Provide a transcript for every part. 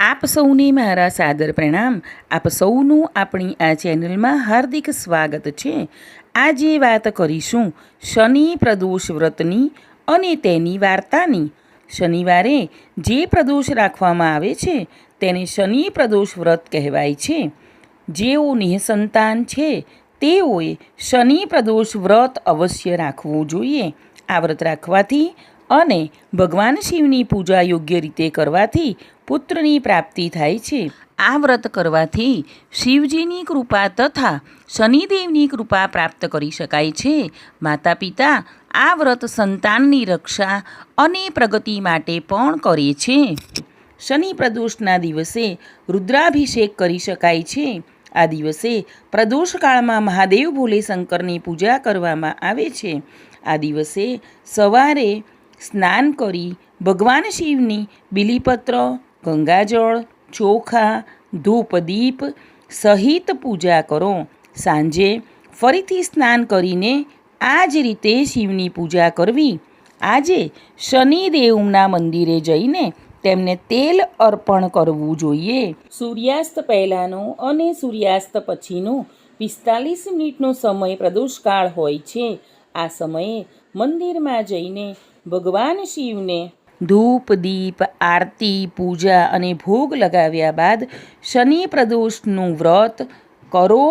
આપ સૌને મારા સાદર પ્રણામ. આપ સૌનું આપણી આ ચેનલમાં હાર્દિક સ્વાગત છે. આજે વાત કરીશું શનિ પ્રદોષ વ્રતની અને તેની વાર્તાની. શનિવારે જે પ્રદોષ રાખવામાં આવે છે તેને શનિ પ્રદોષ વ્રત કહેવાય છે. જેઓ નિઃસંતાન છે તેઓએ શનિ પ્રદોષ વ્રત અવશ્ય રાખવું જોઈએ. આ વ્રત રાખવાથી અને ભગવાન શિવની પૂજા યોગ્ય રીતે કરવાથી પુત્રની પ્રાપ્તિ થાય છે. આ વ્રત કરવાથી શિવજીની કૃપા તથા શનિદેવની કૃપા પ્રાપ્ત કરી શકાય છે. માતા પિતા આ વ્રત સંતાનની રક્ષા અને પ્રગતિ માટે પણ કરે છે. શનિ પ્રદોષના દિવસે રુદ્રાભિષેક કરી શકાય છે. આ દિવસે પ્રદોષકાળમાં મહાદેવ ભોલે શંકરની પૂજા કરવામાં આવે છે. આ દિવસે સવારે સ્નાન કરી ભગવાન શિવની બિલીપત્ર, ગંગાજળ, ચોખા, ધૂપ દીપ સહિત પૂજા કરો. સાંજે ફરીથી સ્નાન કરીને આ જ રીતે શિવની પૂજા કરવી. આજે શનિદેવના મંદિરે જઈને તેમને તેલ અર્પણ કરવું જોઈએ. સૂર્યાસ્ત પહેલાંનો અને સૂર્યાસ્ત પછીનો 45 મિનિટનો સમય પ્રદોષકાળ હોય છે. આ સમયે મંદિરમાં જઈને ભગવાન શિવને ધૂપ દીપ આરતી પૂજા અને ભોગ લગાવ્યા બાદ શનિ પ્રદોષનું વ્રત કરો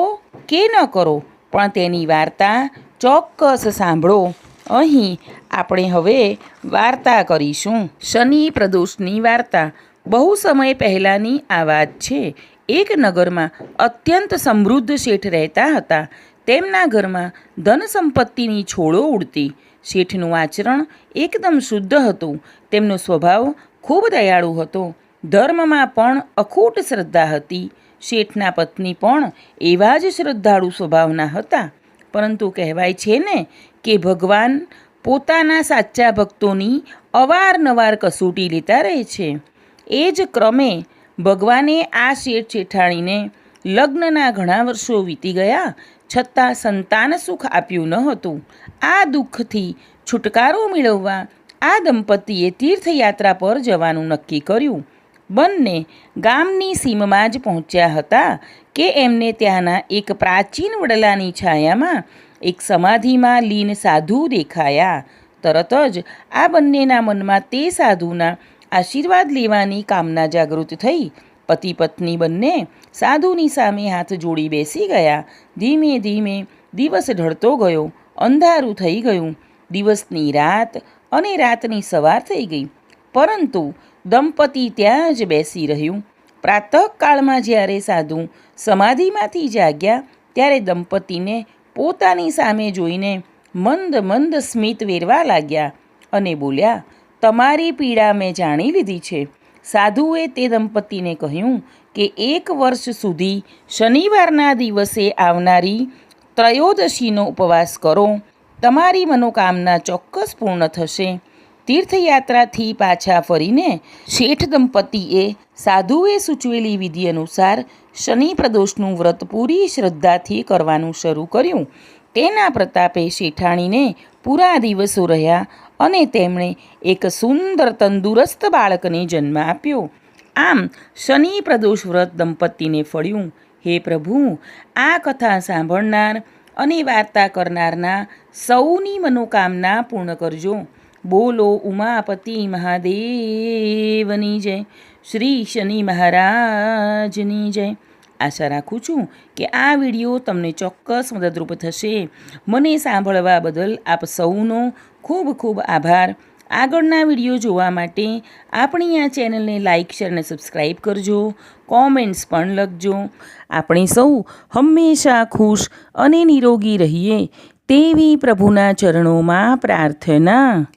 કે ન કરો પણ તેની વાર્તા ચોક્કસ સાંભળો. અહીં આપણે હવે વાર્તા કરીશું. શનિ પ્રદોષની વાર્તા બહુ સમય પહેલાંની આ વાત છે. એક નગરમાં અત્યંત સમૃદ્ધ શેઠ રહેતા હતા. તેમના ઘરમાં ધન સંપત્તિની છોડો ઉડતી. શેઠનું આચરણ એકદમ શુદ્ધ હતું. તેમનો સ્વભાવ ખૂબ દયાળુ હતો. ધર્મમાં પણ અખૂટ શ્રદ્ધા હતી. શેઠના પત્ની પણ એવા જ શ્રદ્ધાળુ સ્વભાવના હતા. પરંતુ કહેવાય છે ને કે ભગવાન પોતાના સાચા ભક્તોની અવારનવાર કસોટી લેતા રહે છે. એ જ ક્રમે ભગવાને આ શેઠ શેઠાણીને લગ્નના ઘણા વર્ષો વીતી ગયા છતાં સંતાન સુખ આપ્યું ન હતું. આ દુઃખથી છુટકારો મેળવવા આ દંપતીએ તીર્થયાત્રા પર જવાનું નક્કી કર્યું. બંને ગામની સીમમાં જ પહોંચ્યા હતા કે એમને ત્યાંના એક પ્રાચીન વડલાની છાયામાં એક સમાધિમાં લીન સાધુ દેખાયા. તરત જ આ બંનેના મનમાં તે સાધુના આશીર્વાદ લેવાની કામના જાગૃત થઈ. પતિ પત્ની બંને સાધુની સામે હાથ જોડી બેસી ગયા. ધીમે ધીમે દિવસ ઢળતો ગયો. અંધારું થઈ ગયું. દિવસની રાત અને રાતની સવાર થઈ ગઈ. પરંતુ દંપતી ત્યાં જ બેસી રહ્યું. પ્રાતઃકાળમાં જ્યારે સાધુ સમાધિમાંથી જાગ્યા ત્યારે દંપતીને પોતાની સામે જોઈને મંદ મંદ સ્મિત વેરવા લાગ્યા અને બોલ્યા, તમારી પીડા મેં જાણી લીધી છે. સાધુએ તે દંપતીને કહ્યું કે 1 વર્ષ સુધી શનિવારના દિવસે આવનારી ત્રયોદશીનો ઉપવાસ કરો. તમારી મનોકામના ચોક્કસ પૂર્ણ થશે. તીર્થયાત્રાથી પાછા ફરીને શેઠ દંપતીએ સાધુએ સૂચવેલી વિધિ અનુસાર શનિ પ્રદોષનું વ્રત પૂરી શ્રદ્ધાથી કરવાનું શરૂ કર્યું. તેના પ્રતાપે શેઠાણીને પૂરા દિવસો રહ્યા અને તેમણે એક સુંદર તંદુરસ્ત બાળકને જન્મ આપ્યો. આમ શનિ પ્રદોષ વ્રત દંપતીને ફળ્યું. હે પ્રભુ, આ કથા સાંભળનાર અને વાર્તા કરનારના સૌની મનોકામના પૂર્ણ કરજો. બોલો ઉમાપતિ મહાદેવની જય. શ્રી શનિ મહારાજની જય. આશા રાખું છું કે આ વિડીયો તમને ચોક્કસ મદદરૂપ થશે. મને સાંભળવા બદલ આપ સૌનો ખૂબ ખૂબ આભાર. આગળના વિડીયો જોવા માટે આપણી આ ચેનલને લાઇક, શેર અને સબસ્ક્રાઈબ કરજો. કોમેન્ટ્સ પણ લખજો. આપણે સૌ હંમેશા ખુશ અને નિરોગી રહીએ તેવી પ્રભુના ચરણોમાં પ્રાર્થના.